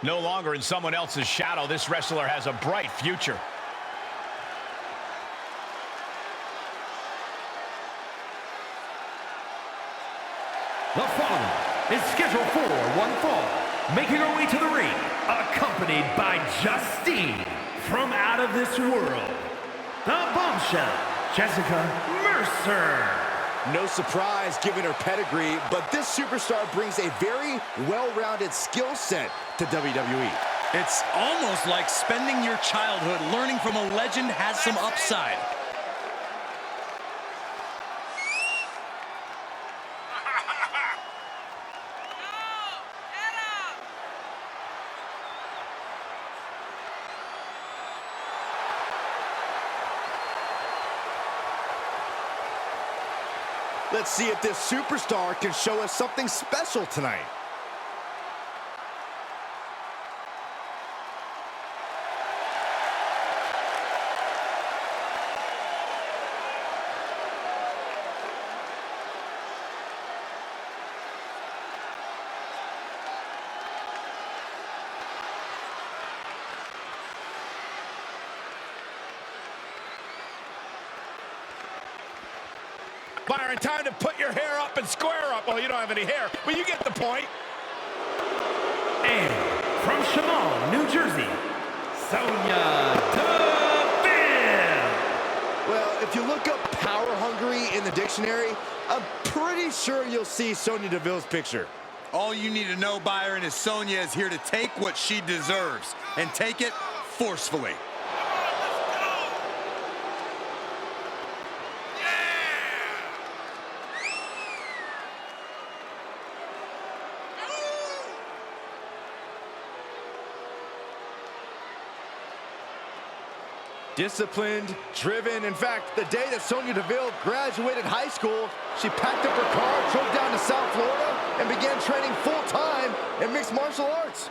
No longer in someone else's shadow, this wrestler has a bright future. The following is scheduled for one fall, making her way to the ring, accompanied by Justine from out of this world, the Bombshell, Jessica Mercer. No surprise given her pedigree, but this superstar brings a very well-rounded skill set to WWE. It's almost like spending your childhood learning from a legend has some upside. Let's see if this superstar can show us something special tonight. Byron, time to put your hair up and square up. Well, you don't have any hair, but you get the point. And from Shaman, New Jersey, Sonya Deville. Well, if you look up power hungry in the dictionary, I'm pretty sure you'll see Sonya Deville's picture. All you need to know, Byron, is Sonya is here to take what she deserves, and take it forcefully. Disciplined, driven. In fact, the day that Sonya Deville graduated high school, she packed up her car, drove down to South Florida, and began training full-time in mixed martial arts.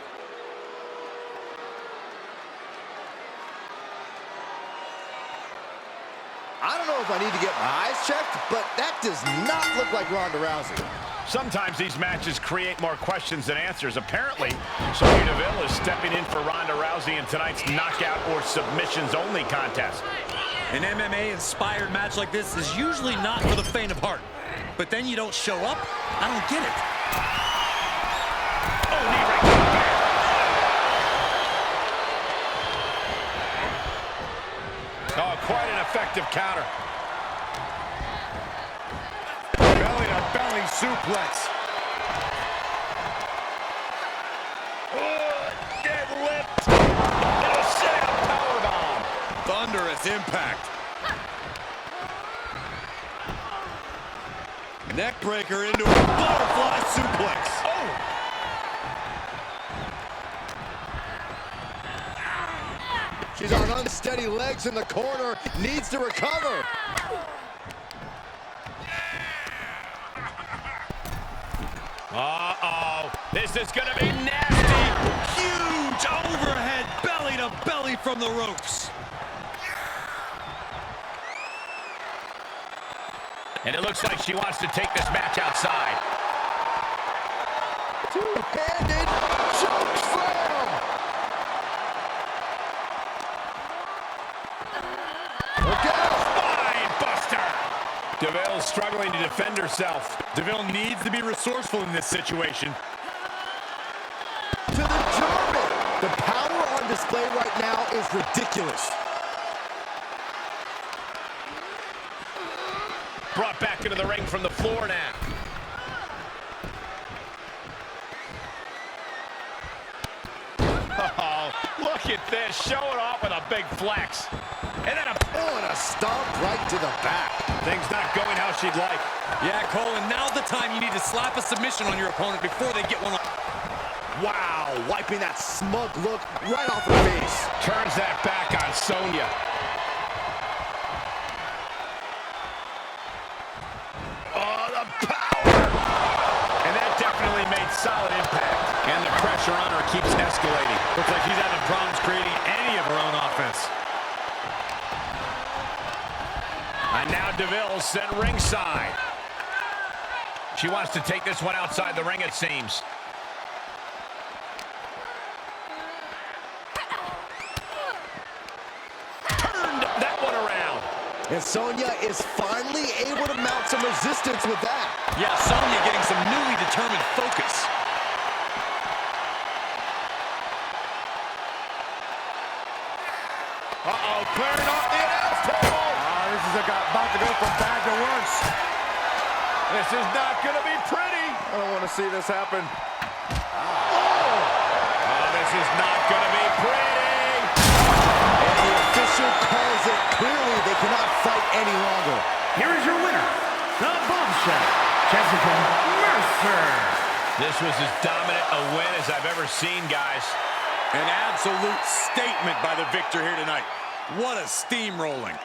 I don't know if I need to get my eyes checked, but that does not look like Ronda Rousey. Sometimes these matches create more questions than answers. Apparently, Sonya Deville is stepping in for Ronda Rousey in tonight's knockout or submissions-only contest. An MMA-inspired match like this is usually not for the faint of heart. But then you don't show up? I don't get it. Oh, knee right to the back. Oh, quite an effective counter. Belly-to-belly suplex. Oh, deadlift. And a sit-out powerbomb. Thunderous impact. Neckbreaker into a butterfly suplex. Oh! She's on unsteady legs in the corner, needs to recover. Uh-oh, this is gonna be nasty. Huge overhead belly to belly from the ropes. And it looks like she wants to take this match outside. Two-handed choke slam. Look out! Spine buster. Deville struggling to defend herself. Deville needs to be resourceful in this situation. To the German. The power on display right now is ridiculous. Brought back into the ring from the floor now. Oh, look at this. Showing off with a big flex. And then a stomp right to the back. Things not going how she'd like. Yeah, Cole, and now's the time you need to slap a submission on your opponent before they get one on. Wow, wiping that smug look right off her face. Turns that back on Sonya. Oh, the power! And that definitely made solid impact. And the pressure on her keeps escalating. Looks like she's having problems creating any of her own offense. And now Deville sent ringside. She wants to take this one outside the ring, it seems. Turned that one around. And Sonya is finally able to mount some resistance with that. Yeah, Sonya getting some newly determined focus. Uh-oh, clearing off the announce table. This is about to go from bad to worse. This is not going to be pretty. I don't want to see this happen. Oh, this is not going to be pretty. And the official calls it clearly they cannot fight any longer. Here is your winner, the Bombshell, Jessica Mercer. This was as dominant a win as I've ever seen, guys. An absolute statement by the victor here tonight. What a steamrolling.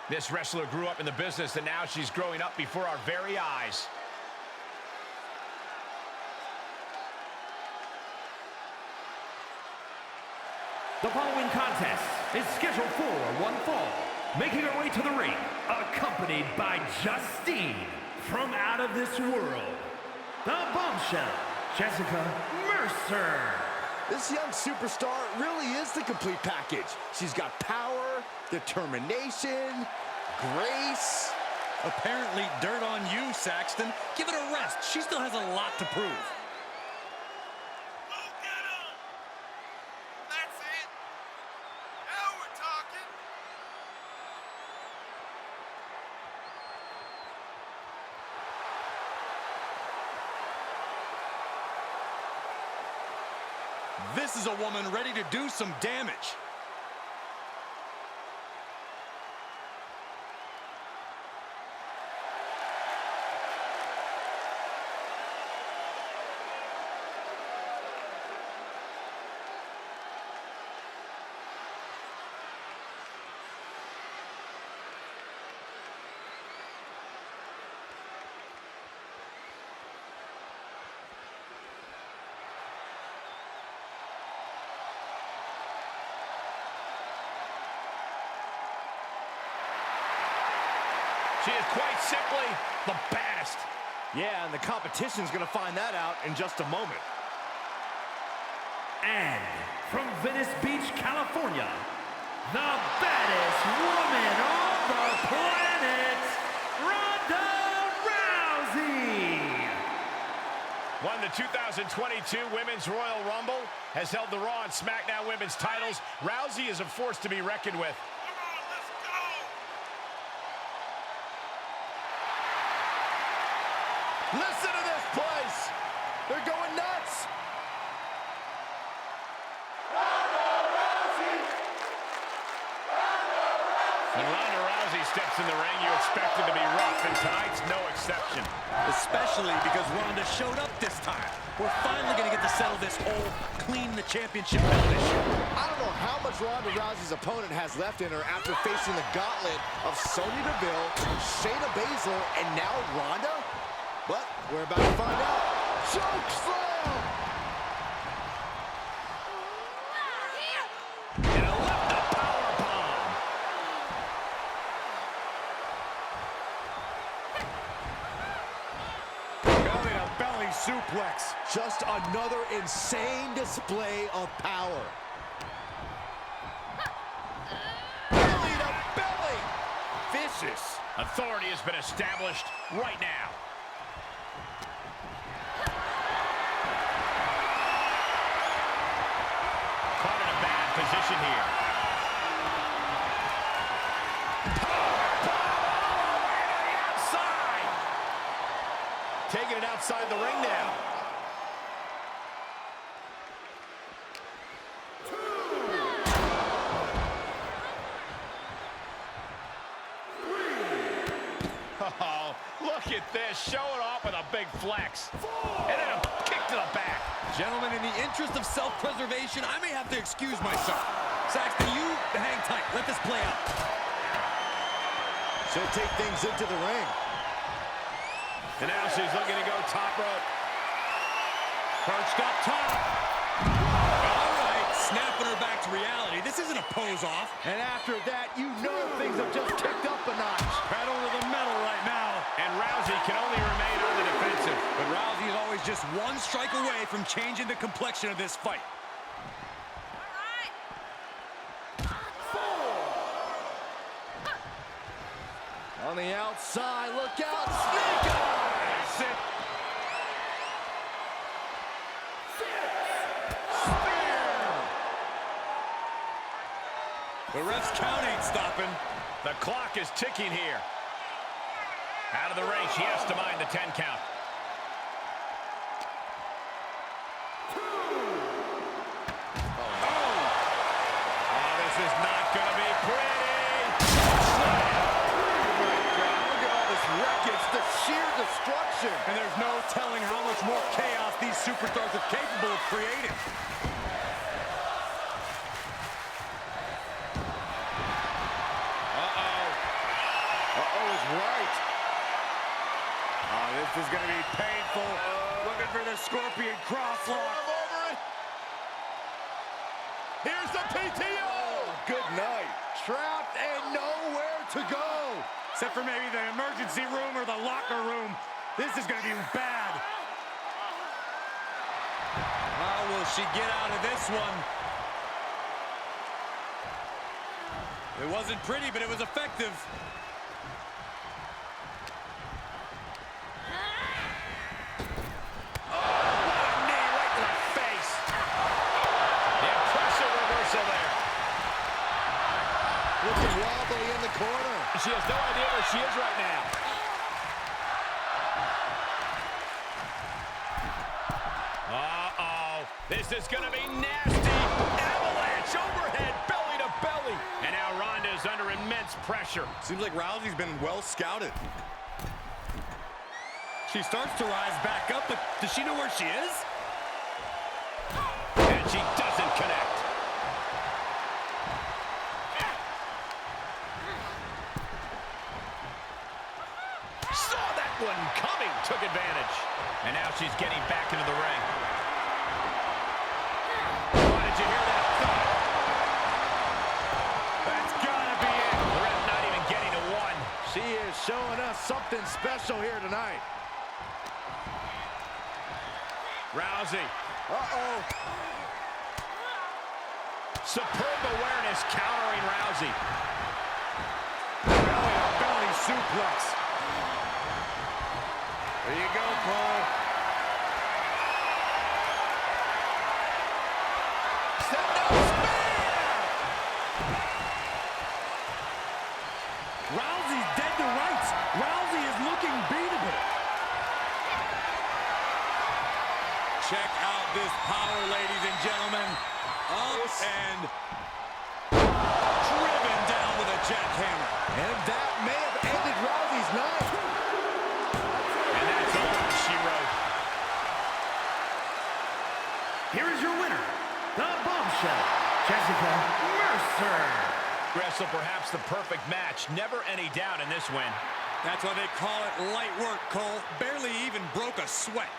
This wrestler grew up in the business, and now she's growing up before our very eyes. The following contest is scheduled for one fall. Making her way to the ring, accompanied by Justine from out of this world, the bombshell, Jessica Mercer. This young superstar really is the complete package. She's got power, determination, grace. Apparently dirt on you, Saxton. Give it a rest. She still has a lot to prove. This is a woman ready to do some damage. She is quite simply the baddest. Yeah, and the competition's gonna find that out in just a moment. And from Venice Beach, California, the baddest woman on the planet, Ronda Rousey. Won the 2022 Women's Royal Rumble, has held the Raw and SmackDown Women's titles. Rousey is a force to be reckoned with. Listen to this place! They're going nuts! When Ronda Rousey steps in the ring, you expect it to be rough, and tonight's no exception. Especially because Ronda showed up this time. We're finally going to get to settle this whole clean the championship belt issue. I don't know how much Ronda Rousey's opponent has left in her after facing the gauntlet of Sonya Deville, Shayna Baszler, and now Ronda. But we're about to find out. Choke slam! And a left powerbomb. Belly-to-belly suplex. Just another insane display of power. Belly-to-belly! Vicious. Authority has been established right now. Caught in a bad position here. Outside! Taking it outside the ring now. Oh, look at this. Show it off with a big flex. And then a kick to the back. Gentlemen, in the interest of self-preservation, I may have to excuse myself. Saxton, you hang tight. Let this play out. She'll take things into the ring. And now she's looking to go top rope. Perched up top. All right, snapping her back to reality. This isn't a pose-off. And after that, you know things have just kicked up a notch. Pedal to the metal right now. And Rousey can only remain on the defensive. But Rousey is always just one strike away from changing the complexion of this fight. On the outside, look out, snake eyes! Sit. The ref's count ain't stopping. The clock is ticking here. Out of the ring, she has to mind the 10 count. Oh, this is not going to be pretty. Look at all this wreckage, the sheer destruction. And there's no telling how much more chaos these superstars are capable of creating. This is going to be painful. Looking for the Scorpion crosslock. Here's the PTO! Good night. Trapped and nowhere to go. Except for maybe the emergency room or the locker room. This is going to be bad. How will she get out of this one? It wasn't pretty, but it was effective. Looking wobbly in the corner. She has no idea where she is right now. Uh-oh. This is going to be nasty. Avalanche overhead, belly to belly. And now Ronda is under immense pressure. Seems like Rousey's been well scouted. She starts to rise back up, but does she know where she is? And she doesn't connect. One coming, took advantage. And now she's getting back into the ring. Oh, did you hear that thud? That's gotta be it. The ref not even getting to one. She is showing us something special here tonight. Rousey. Uh-oh. Superb awareness countering Rousey. Belly suplex. There you go, Cole. Step down spear! Rousey's dead to rights. Rousey is looking beatable. Check out this power, ladies and gentlemen. Up and driven down with a jackhammer. And that may have ended Rousey's night. Here is your winner, the Bombshell, Jessica Mercer. Wrestle perhaps the perfect match. Never any doubt in this win. That's why they call it light work, Cole. Barely even broke a sweat.